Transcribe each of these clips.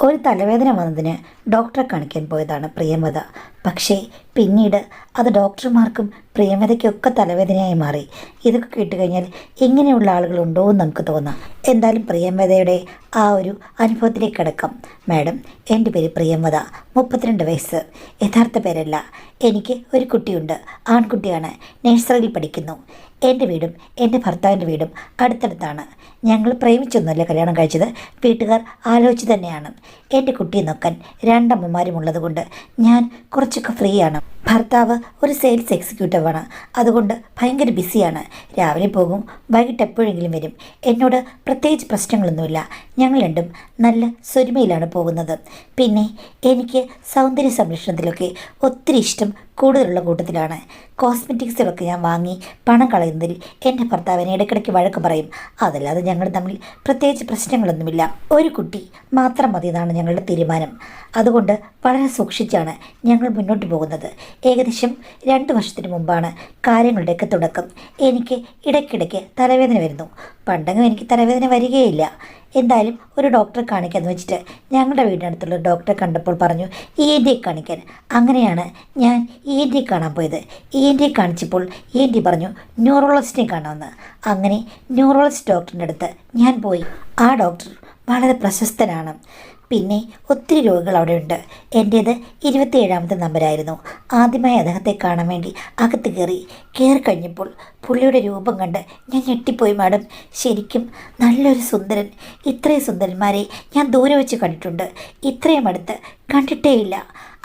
ഒരു തലവേദന വന്നതിന് ഡോക്ടറെ കാണിക്കാൻ പോയതാണ് പ്രിയമത. പക്ഷേ പിന്നീട് അത് ഡോക്ടർമാർക്കും പ്രിയമതയ്ക്കൊക്കെ തലവേദനയായി മാറി. ഇതൊക്കെ കേട്ടുകഴിഞ്ഞാൽ ഇങ്ങനെയുള്ള ആളുകളുണ്ടോ എന്ന് നമുക്ക് തോന്നാം. എന്തായാലും പ്രിയമതയുടെ ആ ഒരു അനുഭവത്തിലേക്ക് കിടക്കാം. മാഡം, എൻ്റെ പേര് പ്രിയമത, 32 വയസ്സ്. യഥാർത്ഥ പേരല്ല. എനിക്ക് ഒരു കുട്ടിയുണ്ട്, ആൺകുട്ടിയാണ്, നഴ്സറിയിൽ പഠിക്കുന്നു. എൻ്റെ വീടും എൻ്റെ ഭർത്താവിൻ്റെ വീടും അടുത്തടുത്താണ്. ഞങ്ങൾ പ്രേമിച്ചൊന്നുമല്ല കല്യാണം കഴിച്ചത്, വീട്ടുകാർ ആലോചിച്ച് തന്നെയാണ്. എൻ്റെ കുട്ടിയെ നോക്കാൻ 2 അമ്മമാരും ഉള്ളതുകൊണ്ട് ഞാൻ കുറച്ചൊക്കെ ഫ്രീ ആണ്. ഭർത്താവ് ഒരു സെയിൽസ് എക്സിക്യൂട്ടീവാണ്, അതുകൊണ്ട് ഭയങ്കര ബിസിയാണ്. രാവിലെ പോകും, വൈകിട്ട് എപ്പോഴെങ്കിലും വരും. എന്നോട് പ്രത്യേകിച്ച് പ്രശ്നങ്ങളൊന്നുമില്ല. ഞങ്ങൾ രണ്ടും നല്ല സ്വരുമയിലാണ് പോകുന്നത്. പിന്നെ എനിക്ക് സൗന്ദര്യ സംരക്ഷണത്തിലൊക്കെ ഒത്തിരി ഇഷ്ടം കൂടുതലുള്ള കൂട്ടത്തിലാണ്. കോസ്മെറ്റിക്സുകളൊക്കെ ഞാൻ വാങ്ങി പണം കളയുന്നതിൽ എൻ്റെ ഭർത്താവിനെ ഇടയ്ക്കിടയ്ക്ക് വഴക്ക് പറയും. അതല്ലാതെ ഞങ്ങൾ തമ്മിൽ പ്രത്യേകിച്ച് പ്രശ്നങ്ങളൊന്നുമില്ല. ഒരു കുട്ടി മാത്രം മതി എന്നാണ് ഞങ്ങളുടെ തീരുമാനം. അതുകൊണ്ട് വളരെ സൂക്ഷിച്ചാണ് ഞങ്ങൾ മുന്നോട്ട് പോകുന്നത്. ഏകദേശം 2 വർഷത്തിന് മുമ്പാണ് കാര്യങ്ങളുടെയൊക്കെ തുടക്കം. എനിക്ക് ഇടയ്ക്കിടയ്ക്ക് തലവേദന വരുന്നു. പണ്ടെങ്കിലും എനിക്ക് തലവേദന വരികയില്ല. എന്തായാലും ഒരു ഡോക്ടറെ കാണിക്കാമെന്ന് വെച്ചിട്ട് ഞങ്ങളുടെ വീടിനടുത്തുള്ള ഡോക്ടറെ കണ്ടപ്പോൾ പറഞ്ഞു ENT കാണിക്കാൻ. അങ്ങനെയാണ് ഞാൻ ENT കാണാൻ പോയത്. ENT കാണിച്ചപ്പോൾ ENT പറഞ്ഞു ന്യൂറോളജിസ്റ്റിനെ കാണാമെന്ന്. അങ്ങനെ ന്യൂറോളജിസ്റ്റ് ഡോക്ടറിൻ്റെ അടുത്ത് ഞാൻ പോയി. ആ ഡോക്ടർ വളരെ പ്രശസ്തനാണ്. പിന്നെ ഒത്തിരി രോഗികൾ അവിടെയുണ്ട്. എൻ്റേത് 27ാമത്തെ നമ്പരായിരുന്നു. ആദ്യമായി അദ്ദേഹത്തെ കാണാൻ വേണ്ടി അകത്ത് കയറി കഴിഞ്ഞപ്പോൾ പുള്ളിയുടെ രൂപം കണ്ട് ഞാൻ ഞെട്ടിപ്പോയി. മാഡം, ശരിക്കും നല്ലൊരു സുന്ദരൻ. ഇത്രയും സുന്ദരന്മാരെ ഞാൻ ദൂരെ വെച്ച് കണ്ടിട്ടുണ്ട്, ഇത്രയും അടുത്ത് കണ്ടിട്ടേയില്ല.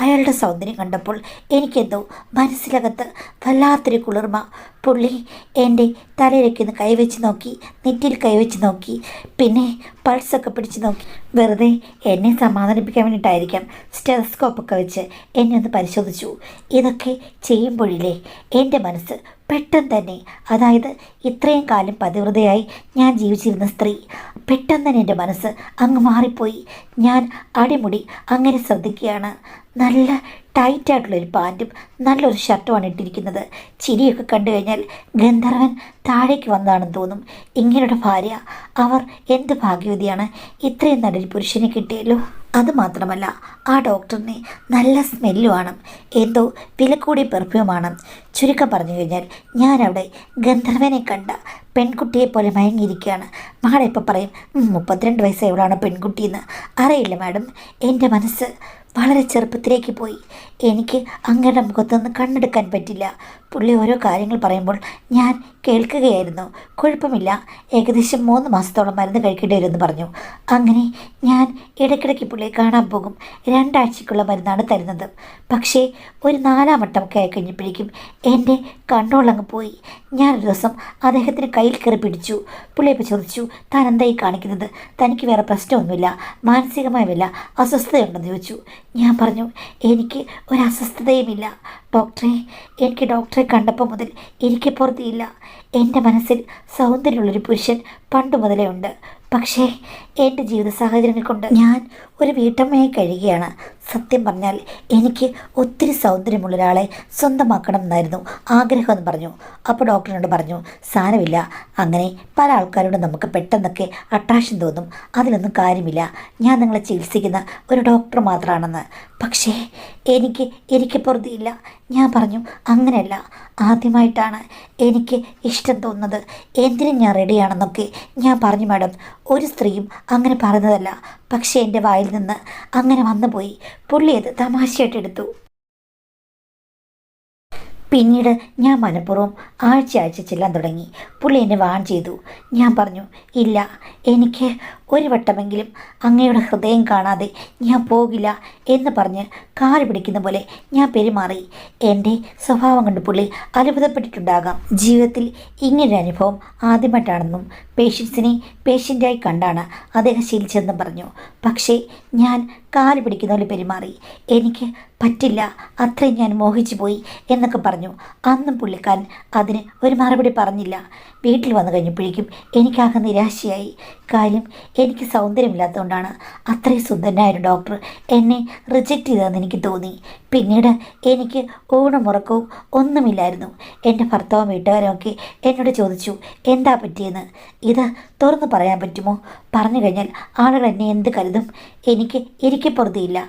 അയാളുടെ സൗന്ദര്യം കണ്ടപ്പോൾ എനിക്കെന്തോ മനസ്സിലകത്ത് വല്ലാത്തൊരു കുളിർമ. പുള്ളി എൻ്റെ തലയിലേക്കൊന്ന് കൈവച്ച് നോക്കി, നെറ്റിയിൽ കൈവച്ച് നോക്കി, പിന്നെ പൾസൊക്കെ പിടിച്ച് നോക്കി. വെറുതെ എന്നെ സമാധാനിപ്പിക്കാൻ വേണ്ടിയിട്ടായിരിക്കാം സ്റ്റെതസ്കോപ്പൊക്കെ വെച്ച് എന്നെ ഒന്ന് പരിശോധിച്ചു. ഇതൊക്കെ ചെയ്യുമ്പോഴില്ലേ എൻ്റെ മനസ്സ് പെട്ടെന്ന് തന്നെ, അതായത് ഇത്രയും കാലം പതിവ്രതയായി ഞാൻ ജീവിച്ചിരുന്ന സ്ത്രീ പെട്ടെന്ന് തന്നെ എൻ്റെ മനസ്സ് അങ്ങ് മാറിപ്പോയി. ഞാൻ അടിമുടി അങ്ങനെ ശ്രദ്ധിക്കുകയാണ്. നല്ല ടൈറ്റായിട്ടുള്ളൊരു പാൻറ്റും നല്ലൊരു ഷർട്ടുമാണ് ഇട്ടിരിക്കുന്നത്. ചിരിയൊക്കെ കണ്ടു കഴിഞ്ഞാൽ ഗന്ധർവൻ താഴേക്ക് വന്നതാണെന്ന് തോന്നും. ഇങ്ങനെയുടെ ഭാര്യ, അവർ എന്ത് ഭാഗ്യവതിയാണ്. ഇത്രയും നല്ലൊരു പുരുഷനെ കിട്ടിയല്ലോ. അതുമാത്രമല്ല, ആ ഡോക്ടറിന് നല്ല സ്മെല്ലുമാണ്. എന്തോ വില കൂടിയ പെർഫ്യൂമാണ്. ചുരുക്കം പറഞ്ഞു കഴിഞ്ഞാൽ ഞാനവിടെ ഗന്ധർവനെ കണ്ട പെൺകുട്ടിയെ പോലെ മയങ്ങിയിരിക്കുകയാണ്. മകളെ ഇപ്പോൾ പറയും 32 വയസ്സായവളാണ് പെൺകുട്ടിയെന്ന്. അറിയില്ല മാഡം, എൻ്റെ മനസ്സ് വളരെ ചെറുപ്പത്തിലേക്ക് പോയി. എനിക്ക് അങ്ങയുടെ മുഖത്തൊന്ന് കണ്ണെടുക്കാൻ പറ്റില്ല. പുള്ളി ഓരോ കാര്യങ്ങൾ പറയുമ്പോൾ ഞാൻ കേൾക്കുകയായിരുന്നു. കുഴപ്പമില്ല, ഏകദേശം 3 മാസത്തോളം മരുന്ന് കഴിക്കേണ്ടി വരുമെന്ന് പറഞ്ഞു. അങ്ങനെ ഞാൻ ഇടയ്ക്കിടയ്ക്ക് പുള്ളിയെ കാണാൻ പോകും. 2 ആഴ്ചയ്ക്കുള്ള മരുന്നാണ് തരുന്നത്. പക്ഷേ ഒരു 4-ാം വട്ടമൊക്കെ ആയി കഴിഞ്ഞപ്പോഴേക്കും എൻ്റെ കൺട്രോൾ അങ്ങ് പോയി. ഞാനൊരു ദിവസം അദ്ദേഹത്തിന് കയ്യിൽ കയറി പിടിച്ചു. പുള്ളിയപ്പോൾ ചോദിച്ചു, താൻ എന്തായി കാണിക്കുന്നത്? തനിക്ക് വേറെ പ്രശ്നമൊന്നുമില്ല, മാനസികമായ വല്ല അസ്വസ്ഥതയുണ്ടെന്ന് ചോദിച്ചു. ഞാൻ പറഞ്ഞു, എനിക്ക് ഒരു അസ്വസ്ഥതയുമില്ല ഡോക്ടറെ. എനിക്ക് ഡോക്ടറെ കണ്ടപ്പോൾ മുതൽ എനിക്ക് പുറത്തിയില്ല. എൻ്റെ മനസ്സിൽ സൗന്ദര്യമുള്ളൊരു പുരുഷൻ പണ്ട് മുതലേ ഉണ്ട്. പക്ഷേ എൻ്റെ ജീവിത സാഹചര്യങ്ങൾ കൊണ്ട് ഞാൻ ഒരു വീട്ടമ്മയായി കഴിയുകയാണ്. സത്യം പറഞ്ഞാൽ എനിക്ക് ഒത്തിരി സൗന്ദര്യമുള്ള ഒരാളെ സ്വന്തമാക്കണം എന്നായിരുന്നു ആഗ്രഹമെന്ന് പറഞ്ഞു. അപ്പോൾ ഡോക്ടറിനോട് പറഞ്ഞു, സാരമില്ല, അങ്ങനെ പല ആൾക്കാരോടും നമുക്ക് പെട്ടെന്നൊക്കെ അട്രാക്ഷൻ തോന്നും, അതിലൊന്നും കാര്യമില്ല. ഞാൻ നിങ്ങളെ ചികിത്സിക്കുന്ന ഒരു ഡോക്ടർ മാത്രമാണെന്ന്. പക്ഷേ എനിക്ക് പുറത്തിയില്ല. ഞാൻ പറഞ്ഞു, അങ്ങനെയല്ല, ആദ്യമായിട്ടാണ് എനിക്ക് ഇഷ്ടം തോന്നുന്നത്. എന്തിനും ഞാൻ റെഡിയാണെന്നൊക്കെ ഞാൻ പറഞ്ഞു. മാഡം, ഒരു സ്ത്രീയും അങ്ങനെ പറയുന്നതല്ല. പക്ഷേ എൻ്റെ വായിൽ നിന്ന് അങ്ങനെ വന്നുപോയി. പുള്ളി അത് തമാശയായിട്ടെടുത്തു. പിന്നീട് ഞാൻ മനഃപൂർവ്വം ആഴ്ച ചെല്ലാൻ തുടങ്ങി. പുള്ളി എന്നെ വാൺ ചെയ്തു. ഞാൻ പറഞ്ഞു, ഇല്ല, എനിക്ക് ഒരു വട്ടമെങ്കിലും അങ്ങയുടെ ഹൃദയം കാണാതെ ഞാൻ പോകില്ല എന്ന് പറഞ്ഞ് കാല് പിടിക്കുന്ന പോലെ ഞാൻ പെരുമാറി. എൻ്റെ സ്വഭാവം കണ്ട് പുള്ളി അത്ഭുതപ്പെട്ടിട്ടുണ്ടാകാം. ജീവിതത്തിൽ ഇങ്ങനൊരു അനുഭവം ആദ്യമായിട്ടാണെന്നും പേഷ്യൻസിനെ പേഷ്യൻ്റായി കണ്ടാണ് അദ്ദേഹം ശീലിച്ചതെന്നും പറഞ്ഞു. പക്ഷേ ഞാൻ കാല് പിടിക്കുന്ന പോലെ പെരുമാറി. എനിക്ക് പറ്റില്ല, അത്രയും ഞാൻ മോഹിച്ചു പോയി എന്നൊക്കെ പറഞ്ഞു. അന്നും പുള്ളിക്കാരൻ അതിന് ഒരു മറുപടി പറഞ്ഞില്ല. വീട്ടിൽ വന്നു കഴിഞ്ഞപ്പോഴേക്കും എനിക്കാകെ നിരാശയായി. കാര്യം എനിക്ക് സൗന്ദര്യമില്ലാത്തതുകൊണ്ടാണ് അത്രയും സുന്ദരനായ ഒരു ഡോക്ടർ എന്നെ റിജക്റ്റ് ചെയ്തതെന്ന് എനിക്ക് തോന്നി. പിന്നീട് എനിക്ക് ഊണും ഉറക്കവും ഒന്നുമില്ലായിരുന്നു. എൻ്റെ ഭർത്താവും വീട്ടുകാരും ഒക്കെ എന്നോട് ചോദിച്ചു എന്താ പറ്റിയെന്ന്. ഇത് തുറന്ന് പറയാൻ പറ്റുമോ? പറഞ്ഞു കഴിഞ്ഞാൽ ആളുകൾ എന്നെ എന്ത് കരുതും? എനിക്ക് ഇരിക്കപ്പുറത്തിയില്ല.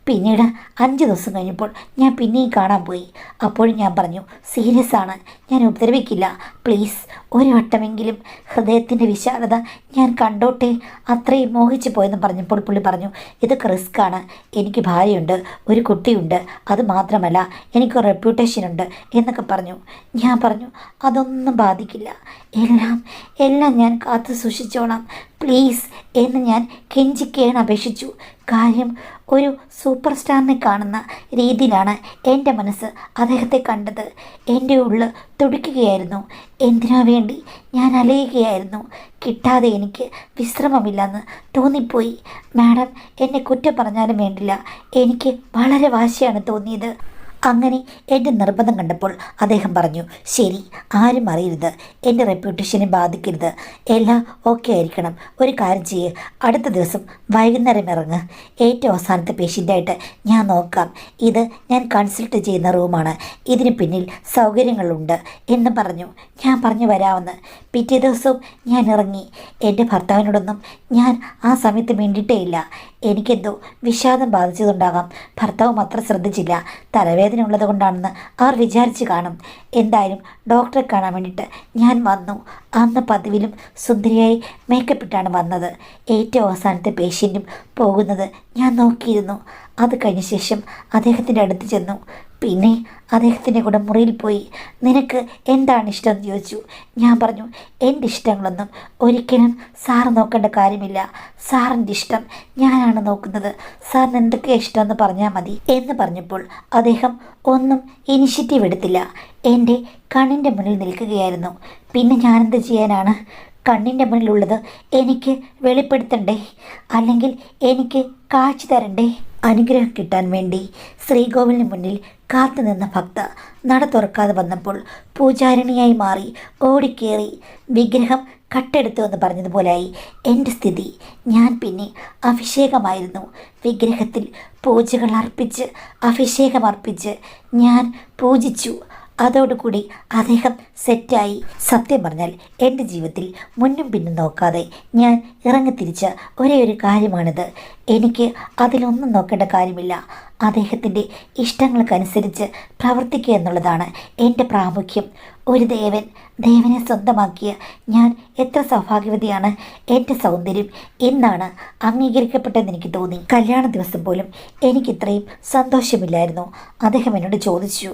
പിന്നീട് 5 ദിവസം കഴിഞ്ഞപ്പോൾ ഞാൻ പിന്നെയും കാണാൻ പോയി. അപ്പോഴും ഞാൻ പറഞ്ഞു സീരിയസ് ആണ്, ഞാൻ ഉപദ്രവിക്കില്ല, പ്ലീസ് ഒരു വട്ടമെങ്കിലും ഹൃദയത്തിൻ്റെ വിശാലത ഞാൻ കണ്ടോട്ടെ, അത്രയും മോഹിച്ചു പോയെന്ന് പറഞ്ഞപ്പോൾ പുള്ളി പറഞ്ഞു ഇതൊക്കെ റിസ്ക്കാണ്, എനിക്ക് ഭാര്യയുണ്ട്, ഒരു കുട്ടിയുണ്ട്, അത് മാത്രമല്ല എനിക്ക് റെപ്യൂട്ടേഷനുണ്ട് എന്നൊക്കെ പറഞ്ഞു. ഞാൻ പറഞ്ഞു അതൊന്നും ബാധിക്കില്ല, എല്ലാം ഞാൻ കാത്തു സൂക്ഷിച്ചോളാം പ്ലീസ് എന്ന് ഞാൻ കെഞ്ചിക്കേണ് അപേക്ഷിച്ചു. കാര്യം ഒരു സൂപ്പർ സ്റ്റാറിനെ കാണുന്ന രീതിയിലാണ് എൻ്റെ മനസ്സ് അദ്ദേഹത്തെ കണ്ടത്. എൻ്റെ ഉള്ളിൽ തുടിക്കുകയായിരുന്നു. എന്തിനോ വേണ്ടി ഞാൻ അലയുകയായിരുന്നു. കിട്ടാതെ എനിക്ക് വിശ്രമമില്ലെന്ന് തോന്നിപ്പോയി. മാഡം എന്നെ കുറ്റം പറഞ്ഞാലും വേണ്ടില്ല, എനിക്ക് വളരെ വാശിയാണ് തോന്നിയത്. അങ്ങനെ എൻ്റെ നിർബന്ധം കണ്ടപ്പോൾ അദ്ദേഹം പറഞ്ഞു ശരി, ആരും അറിയരുത്, എൻ്റെ റെപ്യൂട്ടേഷനെ ബാധിക്കരുത്, എല്ലാം ഓക്കെ ആയിരിക്കണം. ഒരു കാര്യം ചെയ്യ്, അടുത്ത ദിവസം വൈകുന്നേരം ഇറങ്ങ്, ഏറ്റവും അവസാനത്തെ പേഷ്യൻ്റായിട്ട് ഞാൻ നോക്കാം. ഇത് ഞാൻ കൺസൾട്ട് ചെയ്യുന്ന റൂമാണ്, ഇതിന് പിന്നിൽ സൗകര്യങ്ങളുണ്ട് എന്ന് പറഞ്ഞു. ഞാൻ പറഞ്ഞു വരാമെന്ന്. പിറ്റേ ദിവസവും ഞാൻ ഇറങ്ങി. എൻ്റെ ഭർത്താവിനോടൊന്നും ഞാൻ ആ സമയത്ത് മിണ്ടിയിട്ടേ ഇല്ല. എനിക്കെന്തോ വിഷാദം ബാധിച്ചതുണ്ടാകാം. ഭർത്താവും അത്ര ശ്രദ്ധിച്ചില്ല. തലവേദന ഉള്ളത് കൊണ്ടാണെന്ന് അവർ വിചാരിച്ച് കാണും. എന്തായാലും ഡോക്ടറെ കാണാൻ വേണ്ടിയിട്ട് ഞാൻ വന്നു. അന്ന് പതിവിലും സുന്ദരിയായി മേക്കപ്പിട്ടാണ് വന്നത്. ഏറ്റവും അവസാനത്തെ പേഷ്യൻറ്റും പോകുന്നത് ഞാൻ നോക്കിയിരുന്നു. അത് കഴിഞ്ഞ ശേഷം അദ്ദേഹത്തിൻ്റെ അടുത്ത് ചെന്നു. പിന്നെ അദ്ദേഹത്തിൻ്റെ കൂടെ മുറിയിൽ പോയി. നിനക്ക് എന്താണ് ഇഷ്ടമെന്ന് ചോദിച്ചു. ഞാൻ പറഞ്ഞു എൻ്റെ ഇഷ്ടങ്ങളൊന്നും ഒരിക്കലും സാറ് നോക്കേണ്ട കാര്യമില്ല, സാറിൻ്റെ ഇഷ്ടം ഞാനാണ് നോക്കുന്നത്, സാറിന് എന്തൊക്കെയാണ് ഇഷ്ടമെന്ന് പറഞ്ഞാൽ മതി എന്ന് പറഞ്ഞപ്പോൾ അദ്ദേഹം ഒന്നും ഇനിഷ്യേറ്റീവ് എടുത്തില്ല. എൻ്റെ കണ്ണിൻ്റെ മുന്നിൽ നിൽക്കുകയായിരുന്നു. പിന്നെ ഞാനെന്ത് ചെയ്യാനാണ്? കണ്ണിൻ്റെ മുന്നിലുള്ളത് എനിക്ക് വെളിപ്പെടുത്തണ്ടേ, അല്ലെങ്കിൽ എനിക്ക് കാഴ്ച തരണ്ടേ? അനുഗ്രഹം കിട്ടാൻ വേണ്ടി ശ്രീകോവിലിന് മുന്നിൽ കാത്തുനിന്ന ഭക്ത നട തുറക്കാതെ വന്നപ്പോൾ പൂജാരിണിയായി മാറി ഓടിക്കേറി വിഗ്രഹം കട്ടെടുത്തു എന്ന് പറഞ്ഞതുപോലെയായി എൻ്റെ സ്ഥിതി. ഞാൻ പിന്നെ അഭിഷേകമായിരുന്നു. വിഗ്രഹത്തിൽ പൂജകൾ അർപ്പിച്ച് അഭിഷേകമർപ്പിച്ച് ഞാൻ പൂജിച്ചു. അതോടുകൂടി അദ്ദേഹം സെറ്റായി. സത്യം പറഞ്ഞാൽ എൻ്റെ ജീവിതത്തിൽ മുന്നും പിന്നും നോക്കാതെ ഞാൻ ഇറങ്ങിത്തിരിച്ച ഒരേ ഒരു കാര്യമാണിത്. എനിക്ക് അതിലൊന്നും നോക്കേണ്ട കാര്യമില്ല. അദ്ദേഹത്തിൻ്റെ ഇഷ്ടങ്ങൾക്കനുസരിച്ച് പ്രവർത്തിക്കുക എന്നുള്ളതാണ് എൻ്റെ പ്രാമുഖ്യം. ഒരു ദേവനെ സ്വന്തമാക്കിയ ഞാൻ എത്ര സൗഭാഗ്യവതിയാണ്. എൻ്റെ സൗന്ദര്യം ഇന്നാണ് അംഗീകരിക്കപ്പെട്ടതെന്ന് എനിക്ക് തോന്നി. കല്യാണ ദിവസം പോലും എനിക്കിത്രയും സന്തോഷമില്ലായിരുന്നു. അദ്ദേഹം എന്നോട് ചോദിച്ചു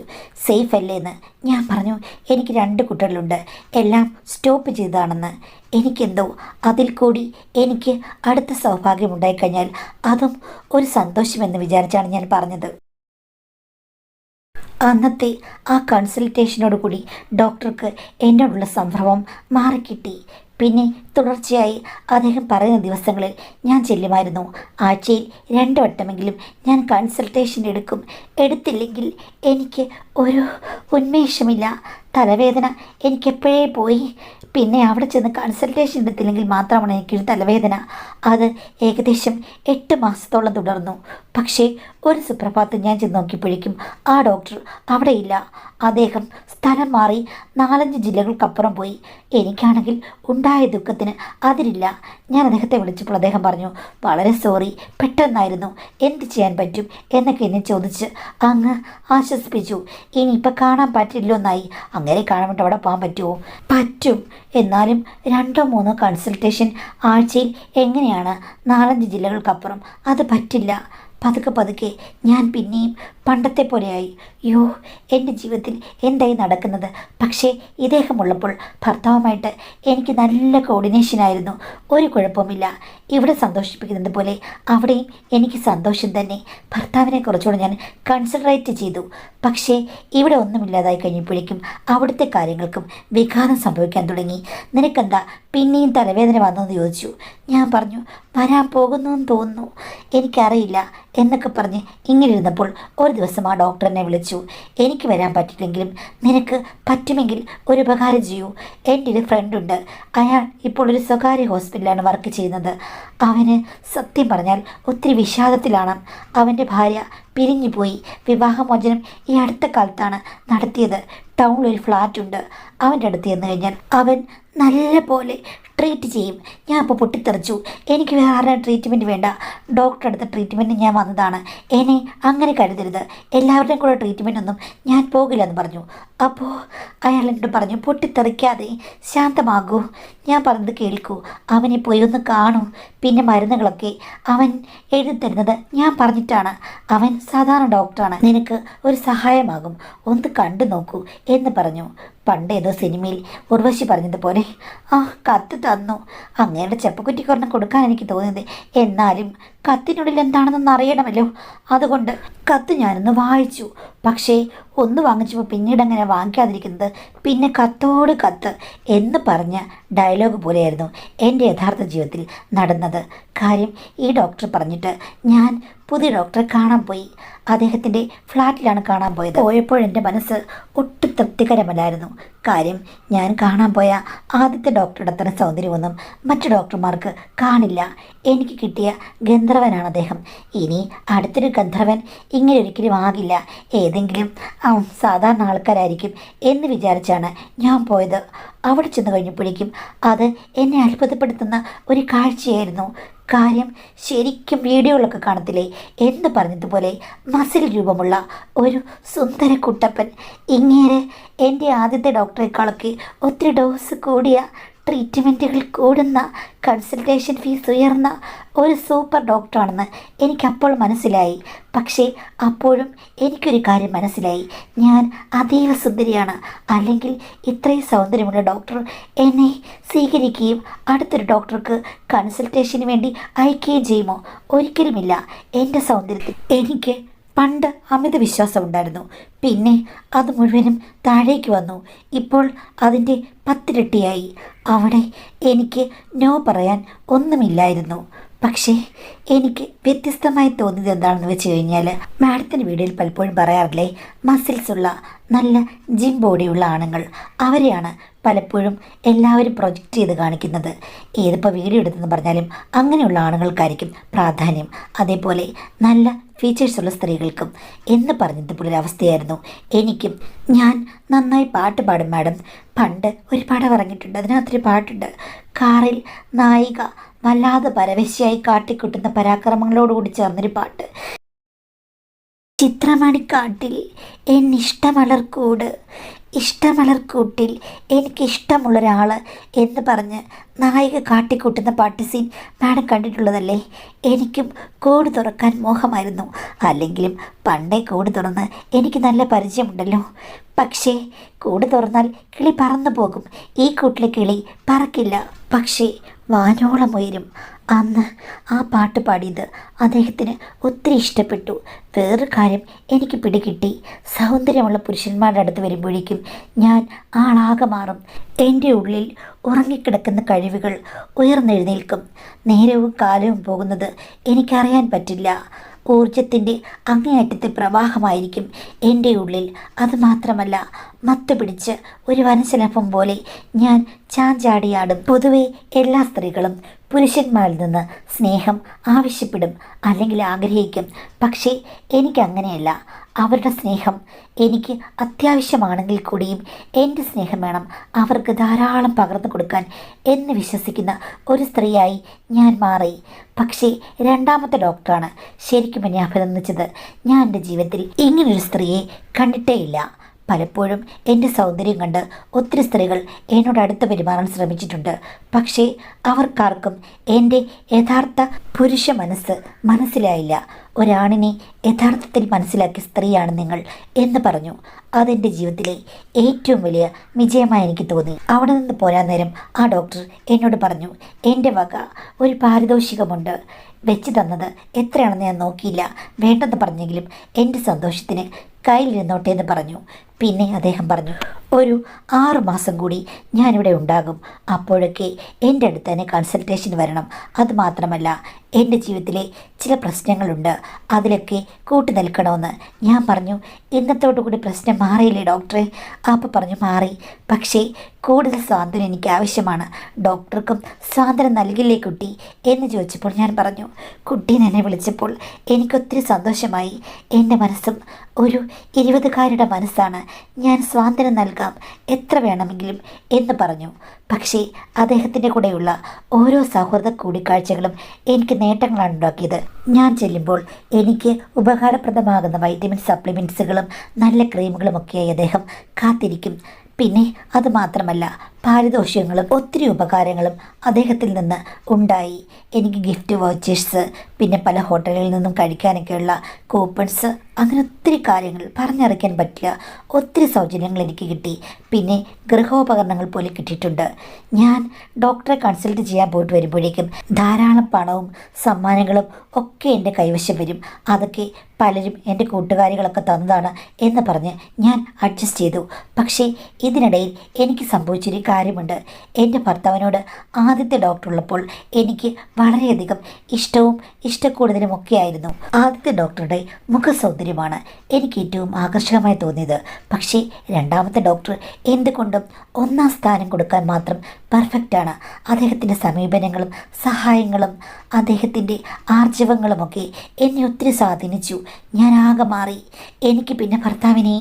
സേഫ് അല്ലേ എന്ന്. ഞാൻ പറഞ്ഞു എനിക്ക് 2 കുട്ടികളുണ്ട്, എല്ലാം സ്റ്റോപ്പ് ചെയ്തതാണെന്ന്. എനിക്കെന്തോ അതിൽ കൂടി എനിക്ക് അടുത്ത സൗഭാഗ്യമുണ്ടായിക്കഴിഞ്ഞാൽ അതും ഒരു സന്തോഷമെന്ന് വിചാരിച്ചാണ് ഞാൻ പറഞ്ഞത്. അന്നത്തെ ആ കൺസൾട്ടേഷനോട് കൂടി ഡോക്ടർക്ക് എന്നോടുള്ള സംഭ്രമം മാറിക്കിട്ടി. പിന്നെ തുടർച്ചയായി അദ്ദേഹം പറയുന്ന ദിവസങ്ങളിൽ ഞാൻ ചെല്ലുമായിരുന്നു. ആഴ്ചയിൽ 2 വട്ടമെങ്കിലും ഞാൻ കൺസൾട്ടേഷൻ എടുത്തില്ലെങ്കിൽ എനിക്ക് ഒരു ഉന്മേഷമില്ല. തലവേദന എനിക്കെപ്പോഴേ പോയി. പിന്നെ അവിടെ ചെന്ന് കൺസൾട്ടേഷൻ എടുത്തില്ലെങ്കിൽ മാത്രമാണ് എനിക്കൊരു തലവേദന. അത് ഏകദേശം 8 മാസത്തോളം തുടർന്നു. പക്ഷേ ഒരു സുപ്രഭാതം ഞാൻ ചെന്ന് നോക്കിയപ്പോഴേക്കും ആ ഡോക്ടർ അവിടെയില്ല. അദ്ദേഹം സ്ഥലം മാറി 4-5 ജില്ലകൾക്കപ്പുറം പോയി. എനിക്കാണെങ്കിൽ ഉണ്ടായ ദുഃഖത്തിന് അതിരില്ല. ഞാൻ അദ്ദേഹത്തെ വിളിച്ചപ്പോൾ അദ്ദേഹം പറഞ്ഞു വളരെ സോറി, പെട്ടെന്നായിരുന്നു, എന്ത് ചെയ്യാൻ പറ്റും എന്നൊക്കെ എന്നെ ചോദിച്ച് അങ്ങ് ആശ്വസിപ്പിച്ചു. ഇനിയിപ്പോൾ കാണാൻ പറ്റില്ലെന്നായി. അങ്ങനെ കാണാൻ വേണ്ടി അവിടെ പോകാൻ പറ്റുമോ? പറ്റും, എന്നാലും 2-3 കൺസൾട്ടേഷൻ ആഴ്ചയിൽ എങ്ങനെയാണ് 4-5 ജില്ലകൾക്കപ്പുറം? അത് പറ്റില്ല. പതുക്കെ ഞാൻ പിന്നെയും പണ്ടത്തെ പോലെയായി. യോ, എൻ്റെ ജീവിതത്തിൽ എന്തായി നടക്കുന്നത്? പക്ഷേ ഇദ്ദേഹമുള്ളപ്പോൾ ഭർത്താവുമായിട്ട് എനിക്ക് നല്ല കോർഡിനേഷനായിരുന്നു. ഒരു കുഴപ്പമില്ല. ഇവിടെ സന്തോഷിപ്പിക്കുന്നത് പോലെ അവിടെയും എനിക്ക് സന്തോഷം തന്നെ. ഭർത്താവിനെ കുറച്ചുകൂടെ ഞാൻ കൺസിഡറേറ്റ് ചെയ്തു. പക്ഷേ ഇവിടെ ഒന്നുമില്ലാതായി കഴിഞ്ഞപ്പോഴേക്കും അവിടുത്തെ കാര്യങ്ങൾക്കും വിഘാതം സംഭവിക്കാൻ തുടങ്ങി. നിനക്കെന്താ പിന്നെയും തലവേദന വന്നെന്ന് ചോദിച്ചു. ഞാൻ പറഞ്ഞു വരാൻ പോകുന്നു തോന്നുന്നു, എനിക്കറിയില്ല എന്നൊക്കെ പറഞ്ഞ് ഇങ്ങനെ ഇരുന്നപ്പോൾ ഒരു ദിവസം ആ ഡോക്ടർ എന്നെ വിളിച്ചു. എനിക്ക് വരാൻ പറ്റില്ലെങ്കിലും നിനക്ക് പറ്റുമെങ്കിൽ ഒരു ഉപകാരം ചെയ്യൂ. എൻ്റെ ഒരു ഫ്രണ്ടുണ്ട്, അയാൾ ഇപ്പോൾ ഒരു സ്വകാര്യ ഹോസ്പിറ്റലിലാണ് വർക്ക് ചെയ്യുന്നത്. അവന് സത്യം പറഞ്ഞാൽ ഒത്തിരി വിഷാദത്തിലാണ്. അവൻ്റെ ഭാര്യ പിരിഞ്ഞുപോയി. വിവാഹമോചനം ഈ അടുത്ത കാലത്താണ് നടത്തിയത്. ടൗണിൽ ഒരു ഫ്ലാറ്റുണ്ട്. അവൻ്റെ അടുത്ത് ചെന്ന് കഴിഞ്ഞാൽ അവൻ നല്ല പോലെ ട്രീറ്റ് ചെയ്യും. ഞാൻ അപ്പോൾ പൊട്ടിത്തെറിച്ചു. എനിക്ക് വേറെ ആരുടെ ട്രീറ്റ്മെൻറ്റ് വേണ്ട, ഡോക്ടറെ അടുത്ത ട്രീറ്റ്മെൻറ്റ് ഞാൻ വന്നതാണ്, എന്നെ അങ്ങനെ കരുതരുത്, എല്ലാവരുടെയും കൂടെ ട്രീറ്റ്മെൻറ്റൊന്നും ഞാൻ പോകില്ലെന്ന് പറഞ്ഞു. അപ്പോൾ അയാൾ എന്നോട് പറഞ്ഞു, പൊട്ടിത്തെറിക്കാതെ ശാന്തമാകൂ, ഞാൻ പറഞ്ഞത് കേൾക്കൂ, അവനെ പോയി ഒന്ന് കാണൂ, പിന്നെ മരുന്നുകളൊക്കെ അവൻ എഴുതി തരുന്നത് ഞാൻ പറഞ്ഞിട്ടാണ്. അവൻ സാധാരണ ഡോക്ടറാണ്, നിനക്ക് ഒരു സഹായമാകും, ഒന്ന് കണ്ടു നോക്കൂ എന്ന് പറഞ്ഞു. പണ്ട് ഏതോ സിനിമയിൽ ഉർവശി പറഞ്ഞതുപോലെ ആ കത്ത് തന്നു. അങ്ങയുടെ ചെപ്പക്കുറ്റിക്കൊരെണ്ണം കൊടുക്കാൻ എനിക്ക് തോന്നിയത്. എന്നാലും കത്തിനുള്ളിൽ എന്താണെന്നൊന്ന് അറിയണമല്ലോ, അതുകൊണ്ട് കത്ത് ഞാനൊന്ന് വായിച്ചു. പക്ഷേ ഒന്ന് വാങ്ങിച്ചപ്പോൾ പിന്നീട് അങ്ങനെ വാങ്ങിക്കാതിരിക്കുന്നത് പിന്നെ കത്തോട് കത്ത് എന്ന് പറഞ്ഞ ഡയലോഗ് പോലെയായിരുന്നു എൻ്റെ യഥാർത്ഥ ജീവിതത്തിൽ നടന്നത്. കാര്യം ഈ ഡോക്ടർ പറഞ്ഞിട്ട് ഞാൻ പുതിയ ഡോക്ടറെ കാണാൻ പോയി. അദ്ദേഹത്തിൻ്റെ ഫ്ലാറ്റിലാണ് കാണാൻ പോയത്. പോയപ്പോഴെൻ്റെ മനസ്സ് ഒട്ടും തൃപ്തികരമല്ലായിരുന്നു. കാര്യം ഞാൻ കാണാൻ പോയ ആദ്യത്തെ ഡോക്ടറുടെ അത്ര സൗന്ദര്യമൊന്നും മറ്റു ഡോക്ടർമാർക്ക് കാണില്ല. എനിക്ക് കിട്ടിയ ഗന്ധർവനാണ് അദ്ദേഹം. ഇനി അടുത്തൊരു ഗന്ധർവൻ ഇങ്ങനെ ഒരിക്കലും ആകില്ല, ഏതെങ്കിലും സാധാരണ ആൾക്കാരായിരിക്കും എന്ന് വിചാരിച്ചാണ് ഞാൻ പോയത്. അവിടെ ചെന്ന് കഴിഞ്ഞപ്പോഴേക്കും അത് എന്നെ അത്ഭുതപ്പെടുത്തുന്ന ഒരു കാഴ്ചയായിരുന്നു. കാര്യം ശരിക്കും വീഡിയോകളൊക്കെ കാണത്തില്ലേ എന്ന് പറഞ്ഞതുപോലെ മസിൽ രൂപമുള്ള ഒരു സുന്ദര കുട്ടപ്പൻ. ഇങ്ങേരെ എൻ്റെ ആദ്യത്തെ ഡോക്ടറെക്കാളൊക്കെ ഒത്തിരി ഡോസ് കൂടിയ, ട്രീറ്റ്മെൻറ്റുകൾ കൂടുന്ന, കൺസൾട്ടേഷൻ ഫീസ് ഉയർന്ന ഒരു സൂപ്പർ ഡോക്ടറാണെന്ന് എനിക്കപ്പോൾ മനസ്സിലായി. പക്ഷേ അപ്പോഴും എനിക്കൊരു കാര്യം മനസ്സിലായി, ഞാൻ അതീവ സുന്ദരിയാണ്. അല്ലെങ്കിൽ ഇത്രയും സൗന്ദര്യമുള്ള ഡോക്ടർ എന്നെ സ്വീകരിക്കുകയും അടുത്തൊരു ഡോക്ടർക്ക് കൺസൾട്ടേഷന് വേണ്ടി അയക്കുകയും ചെയ്യുമോ? ഒരിക്കലുമില്ല. എൻ്റെ സൗന്ദര്യത്തിൽ എനിക്ക് പണ്ട് അമിത വിശ്വാസമുണ്ടായിരുന്നു. പിന്നെ അത് മുഴുവനും താഴേക്ക് വന്നു. ഇപ്പോൾ അതിൻ്റെ 10 ഇരട്ടിയായി. അവിടെ എനിക്ക് നോ പറയാൻ ഒന്നുമില്ലായിരുന്നു. പക്ഷേ എനിക്ക് വ്യത്യസ്തമായി തോന്നിയത് എന്താണെന്ന് വെച്ച് കഴിഞ്ഞാൽ, മാഡത്തിൻ്റെ വീഡിയോയിൽ പലപ്പോഴും പറയാറില്ലേ, മസിൽസുള്ള നല്ല ജിം ബോഡിയുള്ള ആണുങ്ങൾ, അവരെയാണ് പലപ്പോഴും എല്ലാവരും പ്രൊജക്റ്റ് ചെയ്ത് കാണിക്കുന്നത്. ഏതിപ്പോൾ വീഡിയോ എടുത്തെന്ന് പറഞ്ഞാലും അങ്ങനെയുള്ള ആണുങ്ങൾക്കായിരിക്കും പ്രാധാന്യം. അതേപോലെ നല്ല ഫീച്ചേഴ്സുള്ള സ്ത്രീകൾക്കും എന്ന് പറഞ്ഞതുപോലൊരു അവസ്ഥയായിരുന്നു എനിക്കും. ഞാൻ നന്നായി പാട്ട് പാടും മാഡം. പണ്ട് ഒരു പടം ഇറങ്ങിയിട്ടുണ്ട്, അതിനകത്തൊരു പാട്ടുണ്ട്. കാറിൽ നായിക വല്ലാതെ പരവശ്യായി കാട്ടിക്കൂട്ടുന്ന പരാക്രമങ്ങളോടുകൂടി ചേർന്നൊരു പാട്ട്. ചിത്രമണിക്കാട്ടിൽ എന്നിഷ്ടമലർക്കൂട്, ഇഷ്ടമലർക്കൂട്ടിൽ എനിക്കിഷ്ടമുള്ളൊരാൾ എന്ന് പറഞ്ഞ് നായിക കാട്ടിക്കൂട്ടുന്ന പാട്ട് സീൻ മാഡം കണ്ടിട്ടുള്ളതല്ലേ? എനിക്കും കൂട് തുറക്കാൻ മോഹമായിരുന്നു. അല്ലെങ്കിലും പണ്ടേ കൂട് തുറന്ന് എനിക്ക് നല്ല പരിചയമുണ്ടല്ലോ. പക്ഷേ കൂട് തുറന്നാൽ കിളി പറന്നു പോകും. ഈ കൂട്ടിലെ കിളി പറക്കില്ല, പക്ഷേ വാനോളം ഉയരും. അന്ന് ആ പാട്ട് പാടിയത് അദ്ദേഹത്തിന് ഒത്തിരി ഇഷ്ടപ്പെട്ടു. വേറൊരു കാര്യം എനിക്ക് പിടികിട്ടി, സൗന്ദര്യമുള്ള പുരുഷന്മാരുടെ അടുത്ത് വരുമ്പോഴേക്കും ഞാൻ ആളാകെ മാറും. എൻ്റെ ഉള്ളിൽ ഉറങ്ങിക്കിടക്കുന്ന കഴിവുകൾ ഉയർന്നെഴുന്നേൽക്കും. നേരവും കാലവും പോകുന്നത് എനിക്കറിയാൻ പറ്റില്ല. ഊർജത്തിൻ്റെ അങ്ങേയറ്റത്തെ പ്രവാഹമായിരിക്കും എൻ്റെ ഉള്ളിൽ. അതുമാത്രമല്ല, മത്ത് പിടിച്ച് ഒരു വനശലഭം പോലെ ഞാൻ ചാഞ്ചാടിയാടും. പൊതുവെ എല്ലാ സ്ത്രീകളും പുരുഷന്മാരിൽ നിന്ന് സ്നേഹം ആവശ്യപ്പെടും, അല്ലെങ്കിൽ ആഗ്രഹിക്കും. പക്ഷേ എനിക്കങ്ങനെയല്ല. അവരുടെ സ്നേഹം എനിക്ക് അത്യാവശ്യമാണെങ്കിൽ കൂടിയും എൻ്റെ സ്നേഹം വേണം അവർക്ക് ധാരാളം പകർന്നു കൊടുക്കാൻ എന്ന് വിശ്വസിക്കുന്ന ഒരു സ്ത്രീയായി ഞാൻ മാറി. പക്ഷേ രണ്ടാമത്തെ ഡോക്ടറാണ് ശരിക്കും എന്നെ അഭിനന്ദിച്ചത്. ഞാൻ എൻ്റെ ജീവിതത്തിൽ ഇങ്ങനൊരു സ്ത്രീയെ കണ്ടിട്ടേയില്ല. പലപ്പോഴും എൻ്റെ സൗന്ദര്യം കണ്ട് ഒത്തിരി സ്ത്രീകൾ എന്നോട് അടുത്ത് പെരുമാറാൻ ശ്രമിച്ചിട്ടുണ്ട്. പക്ഷേ അവർക്കാർക്കും എൻ്റെ യഥാർത്ഥ പുരുഷ മനസ്സ് മനസ്സിലായില്ല. ഒരാണിനെ യഥാർത്ഥത്തിൽ മനസ്സിലാക്കിയ സ്ത്രീയാണ് നിങ്ങൾ എന്ന് പറഞ്ഞു. അതെൻ്റെ ജീവിതത്തിലെ ഏറ്റവും വലിയ വിജയമായി എനിക്ക് തോന്നി. അവിടെ നിന്ന് പോരാൻ നേരം ആ ഡോക്ടർ എന്നോട് പറഞ്ഞു, എൻ്റെ വക ഒരു പാരിതോഷികമുണ്ട്. വെച്ച് തന്നത് എത്രയാണെന്ന് ഞാൻ നോക്കിയില്ല. വേണ്ടെന്ന് പറഞ്ഞെങ്കിലും എൻ്റെ സന്തോഷത്തിന് കയ്യിലിരുന്നോട്ടെ എന്ന് പറഞ്ഞു. പിന്നെ അദ്ദേഹം പറഞ്ഞു, ഒരു 6 മാസം കൂടി ഞാനിവിടെ ഉണ്ടാകും. അപ്പോഴൊക്കെ എൻ്റെ അടുത്ത് തന്നെ കൺസൾട്ടേഷൻ വരണം. അതുമാത്രമല്ല, എൻ്റെ ജീവിതത്തിലെ ചില പ്രശ്നങ്ങളുണ്ട്, അതിലൊക്കെ കൂട്ടി നിൽക്കണമെന്ന്. ഞാൻ പറഞ്ഞു, ഇന്നത്തോടുകൂടി പ്രശ്നം മാറിയില്ലേ ഡോക്ടറെ? അപ്പോൾ പറഞ്ഞു, മാറി. പക്ഷേ കൂടുതൽ സ്വാതന്ത്ര്യം എനിക്ക് ആവശ്യമാണ്. ഡോക്ടർക്കും സ്വാതന്ത്ര്യം നൽകില്ലേ കുട്ടി എന്ന് ചോദിച്ചപ്പോൾ ഞാൻ പറഞ്ഞു, കുട്ടീനെ എന്നെ വിളിച്ചപ്പോൾ എനിക്കൊത്തിരി സന്തോഷമായി. എൻ്റെ മനസ്സും ഒരു 20-കാരുടെ മനസ്സാണ്. ഞാൻ സ്വാതന്ത്ര്യം നൽകാം, എത്ര വേണമെങ്കിലും എന്ന് പറഞ്ഞു. പക്ഷേ അദ്ദേഹത്തിൻ്റെ കൂടെയുള്ള ഓരോ സൗഹൃദ കൂടിക്കാഴ്ചകളും എനിക്ക് നേട്ടങ്ങളാണ് ഉണ്ടാക്കിയത്. ഞാൻ ചെല്ലുമ്പോൾ എനിക്ക് ഉപകാരപ്രദമാകുന്ന വൈറ്റമിൻ സപ്ലിമെൻറ്റ്സുകളും നല്ല ക്രീമുകളും ഒക്കെയായി അദ്ദേഹം കാത്തിരിക്കും. പിന്നെ അതുമാത്രമല്ല, പാരിതോഷികങ്ങളും ഒത്തിരി ഉപകാരങ്ങളും അദ്ദേഹത്തിൽ നിന്ന് ഉണ്ടായി. എനിക്ക് ഗിഫ്റ്റ് വൗച്ചേഴ്സ്, പിന്നെ പല ഹോട്ടലുകളിൽ നിന്നും കഴിക്കാനൊക്കെയുള്ള കൂപ്പൺസ്, അങ്ങനെ ഒത്തിരി കാര്യങ്ങൾ പറഞ്ഞറിയിക്കാൻ പറ്റില്ല. ഒത്തിരി സൗജന്യങ്ങൾ എനിക്ക് കിട്ടി. പിന്നെ ഗൃഹോപകരണങ്ങൾ പോലെ കിട്ടിയിട്ടുണ്ട്. ഞാൻ ഡോക്ടറെ കൺസൾട്ട് ചെയ്യാൻ പോയിട്ട് വരുമ്പോഴേക്കും ധാരാളം പണവും സമ്മാനങ്ങളും ഒക്കെ എൻ്റെ കൈവശം വരും. അതൊക്കെ പലരും എൻ്റെ കൂട്ടുകാരികളൊക്കെ തന്നതാണ് എന്ന് പറഞ്ഞ് ഞാൻ അഡ്ജസ്റ്റ് ചെയ്തു. പക്ഷേ ഇതിനിടയിൽ എനിക്ക് സംഭവിച്ചൊരു കാര്യമുണ്ട്. എൻ്റെ ഭർത്താവിനോട് ആദ്യത്തെ ഡോക്ടർ ഉള്ളപ്പോൾ എനിക്ക് വളരെയധികം ഇഷ്ടവും ഇഷ്ടക്കൂടുതലും ഒക്കെ ആയിരുന്നു. ആദ്യത്തെ ഡോക്ടറുടെ മുഖസൗന്ദര്യമാണ് എനിക്ക് ഏറ്റവും ആകർഷകമായി തോന്നിയത്. പക്ഷേ രണ്ടാമത്തെ ഡോക്ടർ എന്തുകൊണ്ടും 1ാം സ്ഥാനം കൊടുക്കാൻ മാത്രം പെർഫെക്റ്റാണ്. അദ്ദേഹത്തിൻ്റെ സമീപനങ്ങളും സഹായങ്ങളും അദ്ദേഹത്തിൻ്റെ ആർജവങ്ങളുമൊക്കെ എന്നെ ഒത്തിരി സ്വാധീനിച്ചു. ഞാൻ ആകെ മാറി. എനിക്ക് പിന്നെ ഭർത്താവിനെ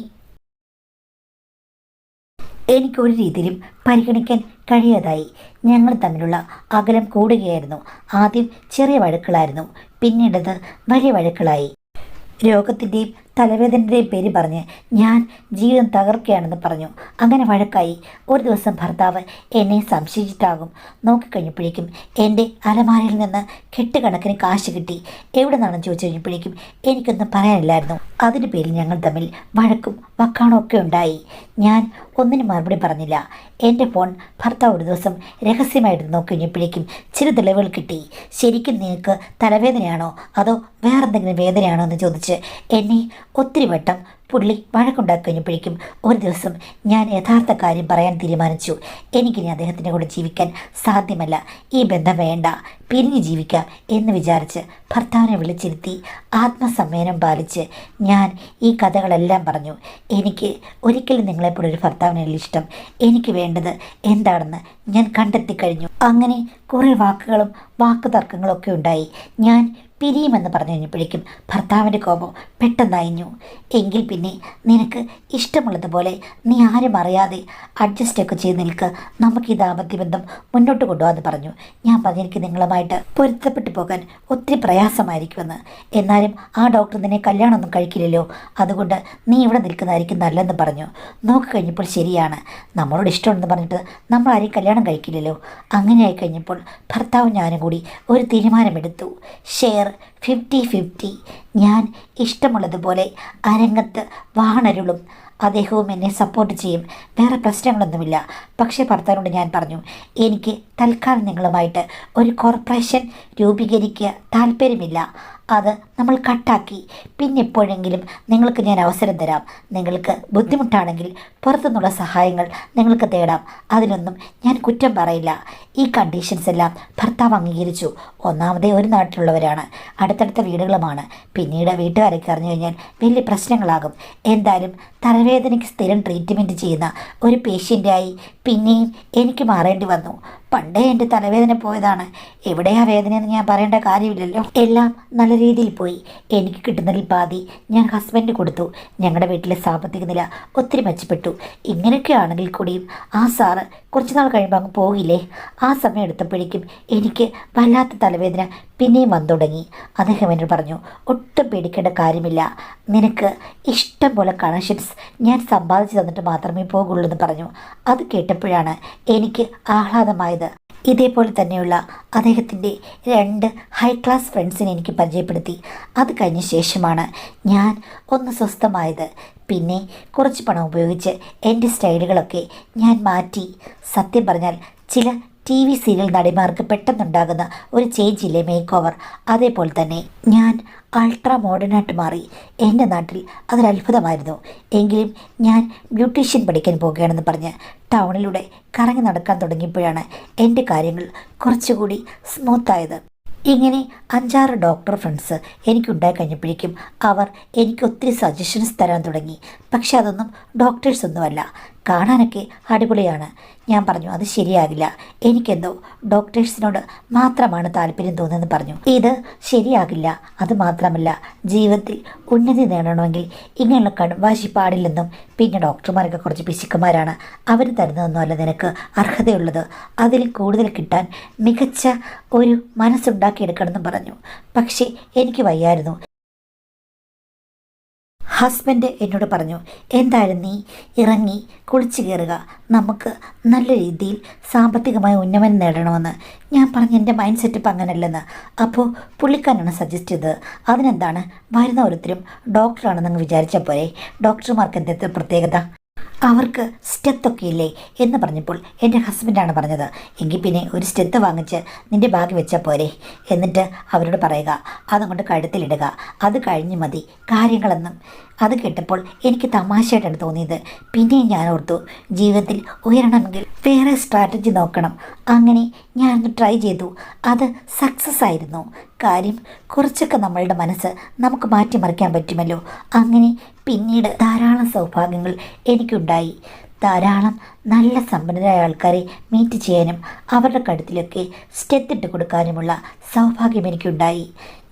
എനിക്കൊരു രീതിയിലും പരിഗണിക്കാൻ കഴിയാതായി. ഞങ്ങൾ തമ്മിലുള്ള അകലം കൂടുകയായിരുന്നു. ആദ്യം ചെറിയ വഴക്കുകളായിരുന്നു, പിന്നീടത് വലിയ വഴക്കുകളായി. രോഗത്തിൻ്റെയും തലവേദനയുടെയും പേര് പറഞ്ഞ് ഞാൻ ജീവിതം തകർക്കുകയാണെന്ന് പറഞ്ഞു. അങ്ങനെ വഴക്കായി. ഒരു ദിവസം ഭർത്താവ് എന്നെ സംശയിച്ചിട്ടാകും നോക്കിക്കഴിഞ്ഞപ്പോഴേക്കും എൻ്റെ അലമാരയിൽ നിന്ന് കെട്ടുകണക്കിന് കാശ് കിട്ടി. എവിടെ നിന്നാണെന്ന് ചോദിച്ചു കഴിഞ്ഞപ്പോഴേക്കും എനിക്കൊന്നും പറയാനില്ലായിരുന്നു. അതിൻ്റെ പേരിൽ ഞങ്ങൾ തമ്മിൽ വഴക്കും വക്കാണും ഒക്കെ ഉണ്ടായി. ഞാൻ ഒന്നിനും മറുപടി പറഞ്ഞില്ല. എൻ്റെ ഫോൺ ഭർത്താവ് ഒരു ദിവസം രഹസ്യമായിട്ട് നോക്കി കഴിഞ്ഞപ്പോഴേക്കും ചില തെളിവുകൾ കിട്ടി. ശരിക്കും നിനക്ക് തലവേദനയാണോ അതോ വേറെന്തെങ്കിലും വേദനയാണോ എന്ന് ചോദിച്ച് എന്നെ ഒത്തിരി വട്ടം പുള്ളി വഴക്കുണ്ടാക്കി കഴിഞ്ഞപ്പോഴേക്കും ഒരു ദിവസം ഞാൻ യഥാർത്ഥ കാര്യം പറയാൻ തീരുമാനിച്ചു. എനിക്കിനി അദ്ദേഹത്തിൻ്റെ കൂടെ ജീവിക്കാൻ സാധ്യമല്ല, ഈ ബന്ധം വേണ്ട, പിരിഞ്ഞ് ജീവിക്കാം എന്ന് വിചാരിച്ച് ഭർത്താവിനെ വിളിച്ചിരുത്തി ആത്മസംയമനം പാലിച്ച് ഞാൻ ഈ കഥകളെല്ലാം പറഞ്ഞു. എനിക്ക് ഒരിക്കലും നിങ്ങളെപ്പോലൊരു ഭർത്താവിനല്ല ഇഷ്ടം. എനിക്ക് വേണ്ടത് എന്താണെന്ന് ഞാൻ കണ്ടെത്തിക്കഴിഞ്ഞു. അങ്ങനെ കുറേ വാക്കുകളും വാക്കുതർക്കങ്ങളൊക്കെ ഉണ്ടായി. ഞാൻ പിരിയുമെന്ന് പറഞ്ഞു കഴിഞ്ഞപ്പോഴേക്കും ഭർത്താവിൻ്റെ കോപം പെട്ടെന്നയഞ്ഞു. എങ്കിൽ പിന്നെ നിനക്ക് ഇഷ്ടമുള്ളതുപോലെ നീ ആരും അറിയാതെ അഡ്ജസ്റ്റൊക്കെ ചെയ്ത് നിൽക്ക്, നമുക്ക് ഈ ദാമ്പത്യ ബന്ധം മുന്നോട്ട് കൊണ്ടുപോകാമെന്ന് പറഞ്ഞു. ഞാൻ പറഞ്ഞു, എനിക്ക് നിങ്ങളുമായിട്ട് പൊരുത്തപ്പെട്ടു പോകാൻ ഒത്തിരി പ്രയാസമായിരിക്കുമെന്ന്. എന്നാലും ആ ഡോക്ടർ നിന്നെ കല്യാണമൊന്നും കഴിക്കില്ലല്ലോ, അതുകൊണ്ട് നീ ഇവിടെ നിൽക്കുന്നതായിരിക്കും നല്ലതെന്ന് പറഞ്ഞു. നോക്കിക്കഴിഞ്ഞപ്പോൾ ശരിയാണ്, നമ്മളോട് ഇഷ്ടമുണ്ടെന്ന് പറഞ്ഞിട്ട് നമ്മൾ ആരെയും കല്യാണം കഴിക്കില്ലല്ലോ. അങ്ങനെയായി കഴിഞ്ഞപ്പോൾ ഭർത്താവും ഞാനും കൂടി ഒരു തീരുമാനമെടുത്തു. ഷെയർ 50-50. ഞാൻ ഇഷ്ടമുള്ളതുപോലെ അരങ്ങത്ത് വാണരുളും, അദ്ദേഹവും എന്നെ സപ്പോർട്ട് ചെയ്യും, വേറെ പ്രശ്നങ്ങളൊന്നുമില്ല. പക്ഷേ ഭർത്താവിനോട് ഞാൻ പറഞ്ഞു, എനിക്ക് തൽക്കാലം നിങ്ങളുമായിട്ട് ഒരു കോർപ്പറേഷൻ രൂപീകരിക്കുക താല്പര്യമില്ല. അത് നമ്മൾ കട്ടാക്കി. പിന്നെ എപ്പോഴെങ്കിലും നിങ്ങൾക്ക് ഞാൻ അവസരം തരാം. നിങ്ങൾക്ക് ബുദ്ധിമുട്ടാണെങ്കിൽ പുറത്തുനിന്നുള്ള സഹായങ്ങൾ നിങ്ങൾക്ക് തേടാം. അതിലൊന്നും ഞാൻ കുറ്റം പറയില്ല. ഈ കണ്ടീഷൻസ് എല്ലാം ഭർത്താവ് അംഗീകരിച്ചു. ഒന്നാമതേ ഒരു നാട്ടിലുള്ളവരാണ്, അടുത്തടുത്ത വീടുകളുമാണ്. പിന്നീട് വീട്ടുകാരൊക്കെ അറിഞ്ഞു കഴിഞ്ഞാൽ വലിയ പ്രശ്നങ്ങളാകും. എന്തായാലും തലവേദനയ്ക്ക് സ്ഥിരം ട്രീറ്റ്മെൻറ്റ് ചെയ്യുന്ന ഒരു പേഷ്യൻ്റായി പിന്നെയും എനിക്ക് മാറേണ്ടി വന്നു. പണ്ടേ എൻ്റെ തലവേദന പോയതാണ്, എവിടെയാ വേദനയെന്ന് ഞാൻ പറയേണ്ട കാര്യമില്ലല്ലോ. എല്ലാം നല്ല രീതിയിൽ പോയി. എനിക്ക് കിട്ടുന്നതിൽ പാതി ഞാൻ ഹസ്ബൻഡ് കൊടുത്തു. ഞങ്ങളുടെ വീട്ടിലെ സാമ്പത്തിക നില ഒത്തിരി മെച്ചപ്പെട്ടു. ഇങ്ങനെയൊക്കെ ആണെങ്കിൽ കൂടിയും ആ സാറ് കുറച്ച് നാൾ കഴിയുമ്പോൾ അങ്ങ് പോകില്ലേ. ആ സമയം എടുത്തപ്പോഴേക്കും എനിക്ക് വല്ലാത്ത തലവേദന പിന്നെയും വന്നു തുടങ്ങി. അദ്ദേഹം എന്നോട് പറഞ്ഞു, ഒട്ടും പേടിക്കേണ്ട കാര്യമില്ല, നിനക്ക് ഇഷ്ടം പോലെ കണക്ഷൻസ് ഞാൻ സമ്പാദിച്ചു തന്നിട്ട് മാത്രമേ പോകുള്ളൂ എന്ന് പറഞ്ഞു. അത് കേട്ടപ്പോഴാണ് എനിക്ക് ആഹ്ലാദമായത്. ഇതേപോലെ തന്നെയുള്ള അദ്ദേഹത്തിൻ്റെ 2 ഹൈ ക്ലാസ് ഫ്രണ്ട്സിനെ എനിക്ക് പരിചയപ്പെടുത്തി. അത് കഴിഞ്ഞ ശേഷമാണ് ഞാൻ ഒന്ന് സ്വസ്ഥമായത്. പിന്നെ കുറച്ച് പണം ഉപയോഗിച്ച് എൻ്റെ സ്റ്റൈലുകളൊക്കെ ഞാൻ മാറ്റി. സത്യം പറഞ്ഞാൽ ചില TV സീരിയൽ നടിമാർക്ക് പെട്ടെന്നുണ്ടാകുന്ന ഒരു ചേഞ്ച് ഇല്ലേ, മേക്ക് ഓവർ, അതേപോലെ തന്നെ ഞാൻ അൾട്രാ മോഡേണായിട്ട് മാറി. എൻ്റെ നാട്ടിൽ അതൊരത്ഭുതമായിരുന്നു. എങ്കിലും ഞാൻ ബ്യൂട്ടീഷ്യൻ പഠിക്കാൻ പോകുകയാണെന്ന് പറഞ്ഞ് ടൗണിലൂടെ കറങ്ങി നടക്കാൻ തുടങ്ങിയപ്പോഴാണ് എൻ്റെ കാര്യങ്ങൾ കുറച്ചുകൂടി സ്മൂത്തായത്. ഇങ്ങനെ 5-6 ഡോക്ടർ ഫ്രണ്ട്സ് എനിക്കുണ്ടായി കഴിഞ്ഞപ്പോഴേക്കും അവർ എനിക്ക് ഒത്തിരി സജഷൻസ് തരാൻ തുടങ്ങി. പക്ഷെ അതൊന്നും ഡോക്ടേഴ്സൊന്നുമല്ല. കാണാനൊക്കെ അടിപൊളിയാണ്. ഞാൻ പറഞ്ഞു അത് ശരിയാകില്ല, എനിക്കെന്തോ ഡോക്ടേഴ്സിനോട് മാത്രമാണ് താല്പര്യം തോന്നുന്നതെന്ന് പറഞ്ഞു. ഇത് ശരിയാകില്ല, അത് മാത്രമല്ല ജീവിതത്തിൽ ഉന്നതി നേടണമെങ്കിൽ ഇങ്ങനെയുള്ള കടുംവാശി പാടില്ലെന്നും, പിന്നെ ഡോക്ടർമാരൊക്കെ കുറച്ച് പിശുക്കന്മാരാണ്, അവർ തരുന്നതൊന്നുമല്ല നിനക്ക് അർഹതയുള്ളത്, അതിൽ കൂടുതൽ കിട്ടാൻ മികച്ച ഒരു മനസ്സുണ്ടാക്കിയെടുക്കണമെന്നും പറഞ്ഞു. പക്ഷേ എനിക്ക് വയ്യായിരുന്നു. ഹസ്ബൻഡ് എന്നോട് പറഞ്ഞു, എന്തായാലും നീ ഇറങ്ങി കുളിച്ചു കയറുക, നമുക്ക് നല്ല രീതിയിൽ സാമ്പത്തികമായ ഉന്നമനം നേടണമെന്ന്. ഞാൻ പറഞ്ഞു എൻ്റെ മൈൻഡ് സെറ്റപ്പ് അങ്ങനെയല്ലെന്ന്. അപ്പോൾ പുള്ളിക്കാരനാണ് സജസ്റ്റ് ചെയ്തത്. അതിനെന്താണ്, വരുന്ന ഓരോരുത്തരും ഡോക്ടറാണെന്നങ്ങ് വിചാരിച്ചാൽ പോരെ, ഡോക്ടർമാർക്ക് എന്തെങ്കിലും പ്രത്യേകത, അവർക്ക് സ്റ്റെത്തൊക്കെ ഇല്ലേ എന്ന് പറഞ്ഞപ്പോൾ എൻ്റെ ഹസ്ബൻഡാണ് പറഞ്ഞത്, എങ്കിൽ പിന്നെ ഒരു സ്റ്റെത്ത് വാങ്ങിച്ച് നിൻ്റെ ബാഗ് വെച്ചാൽ പോരെ, എന്നിട്ട് അവരോട് പറയുക, അതങ്ങോട്ട് കഴുത്തിലിടുക, അത് കഴിഞ്ഞ് മതി കാര്യങ്ങളെന്നും. അത് കേട്ടപ്പോൾ എനിക്ക് തമാശയായിട്ടാണ് തോന്നിയത്. പിന്നെയും ഞാൻ ഓർത്തു, ജീവിതത്തിൽ ഉയരണമെങ്കിൽ വേറെ സ്ട്രാറ്റജി നോക്കണം. അങ്ങനെ ഞാനൊന്ന് ട്രൈ ചെയ്തു, അത് സക്സസ് ആയിരുന്നു. കാര്യം കുറച്ചൊക്കെ നമ്മളുടെ മനസ്സ് നമുക്ക് മാറ്റിമറിക്കാൻ പറ്റുമല്ലോ. അങ്ങനെ പിന്നീട് ധാരാളം സൗഭാഗ്യങ്ങൾ എനിക്കുണ്ടായി. ധാരാളം നല്ല സമ്പന്നരായ ആൾക്കാരെ മീറ്റ് ചെയ്യാനും അവരുടെ കഴുത്തിലൊക്കെ സ്റ്റെത്തിട്ട് കൊടുക്കാനുമുള്ള സൗഭാഗ്യം എനിക്കുണ്ടായി.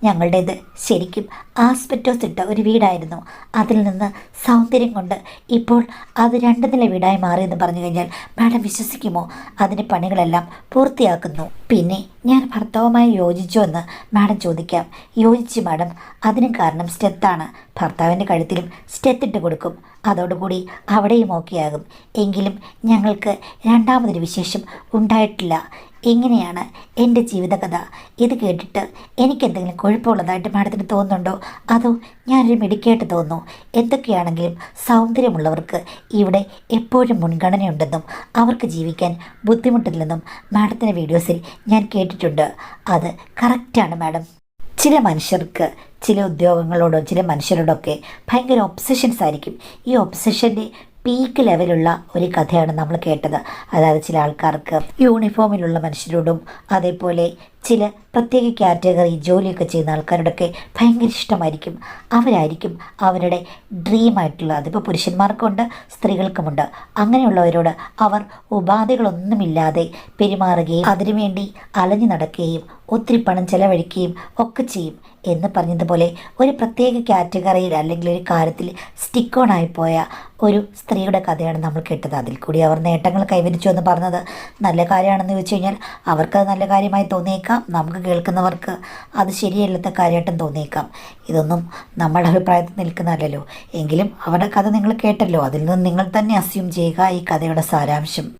ഞങ്ങളുടേത് ശരിക്കും ആസ്പെറ്റോസ് ഇട്ട ഒരു വീടായിരുന്നു. അതിൽ നിന്ന് സൗന്ദര്യം കൊണ്ട് ഇപ്പോൾ അത് 2 നില വീടായി മാറിയെന്ന് പറഞ്ഞു കഴിഞ്ഞാൽ മാഡം വിശ്വസിക്കുമോ? അതിൻ്റെ പണികളെല്ലാം പൂർത്തിയാക്കുന്നു. പിന്നെ ഞാൻ ഭർത്താവുമായി യോജിച്ചോ എന്ന് മാഡം ചോദിക്കാം. യോജിച്ചു മാഡം. അതിന് കാരണം സ്റ്റെത്താണ്. ഭർത്താവിൻ്റെ കഴുത്തിലും സ്റ്റെത്തിട്ട് കൊടുക്കും. അതോടുകൂടി അവിടെയും ഓക്കെയാകും. എങ്കിലും ഞങ്ങൾക്ക് രണ്ടാമതൊരു വിശേഷം ഉണ്ടായിട്ടില്ല. എങ്ങനെയാണ് എൻ്റെ ജീവിതകഥ? ഇത് കേട്ടിട്ട് എനിക്കെന്തെങ്കിലും കുഴപ്പമുള്ളതായിട്ട് മാഡത്തിന് തോന്നുന്നുണ്ടോ, അതോ ഞാനൊരു മെഡിക്കായിട്ട് തോന്നുന്നു? എന്തൊക്കെയാണെങ്കിലും സൗന്ദര്യമുള്ളവർക്ക് ഇവിടെ എപ്പോഴും മുൻഗണനയുണ്ടെന്നും അവർക്ക് ജീവിക്കാൻ ബുദ്ധിമുട്ടില്ലെന്നും മാഡത്തിൻ്റെ വീഡിയോസിൽ ഞാൻ കേട്ടിട്ടുണ്ട്. അത് കറക്റ്റാണ് മാഡം. ചില മനുഷ്യർക്ക് ചില ഉദ്യോഗങ്ങളോടോ ചില മനുഷ്യരോടൊക്കെ ഭയങ്കര ഒബ്സഷൻസ് ആയിരിക്കും. ഈ ഒബ്സഷൻ്റെ പീക്ക് ലെവലുള്ള ഒരു കഥയാണ് നമ്മൾ കേട്ടത്. അതായത് ചില ആൾക്കാർക്ക് യൂണിഫോമിലുള്ള മനുഷ്യരോടും അതേപോലെ ചില പ്രത്യേക കാറ്റഗറി ജോലിയൊക്കെ ചെയ്യുന്ന ആൾക്കാരോടൊക്കെ ഭയങ്കര ഇഷ്ടമായിരിക്കും. അവരായിരിക്കും അവരുടെ ഡ്രീമായിട്ടുള്ള, അതിപ്പോൾ പുരുഷന്മാർക്കുമുണ്ട് സ്ത്രീകൾക്കുമുണ്ട്. അങ്ങനെയുള്ളവരോട് അവർ ഉപാധികളൊന്നുമില്ലാതെ പെരുമാറുകയും അതിനുവേണ്ടി അലഞ്ഞു നടക്കുകയും ഒത്തിരി പണം ചെലവഴിക്കുകയും ഒക്കെ ചെയ്യും. എന്ന് പറഞ്ഞതുപോലെ ഒരു പ്രത്യേക കാറ്റഗറിയിൽ അല്ലെങ്കിൽ ഒരു കാര്യത്തിൽ സ്റ്റിക്ക് ഓൺ ആയിപ്പോയ ഒരു സ്ത്രീയുടെ കഥയാണ് നമ്മൾ കേട്ടത്. അതിൽ കൂടി അവർ നേട്ടങ്ങൾ കൈവരിച്ചു എന്ന് പറഞ്ഞത് നല്ല കാര്യമാണെന്ന് ചോദിച്ചു കഴിഞ്ഞാൽ അവർക്കത് നല്ല കാര്യമായി തോന്നിയേക്കാം. നമുക്ക് കേൾക്കുന്നവർക്ക് അത് ശരിയല്ലാത്ത കാര്യമായിട്ടും തോന്നിയേക്കാം. ഇതൊന്നും നമ്മുടെ അഭിപ്രായത്തിൽ നിൽക്കുന്നതല്ലല്ലോ. എങ്കിലും അവരുടെ കഥ നിങ്ങൾ കേട്ടല്ലോ. അതിൽ നിന്ന് നിങ്ങൾ തന്നെ അസ്യൂം ചെയ്യുക ഈ കഥയുടെ സാരാംശം.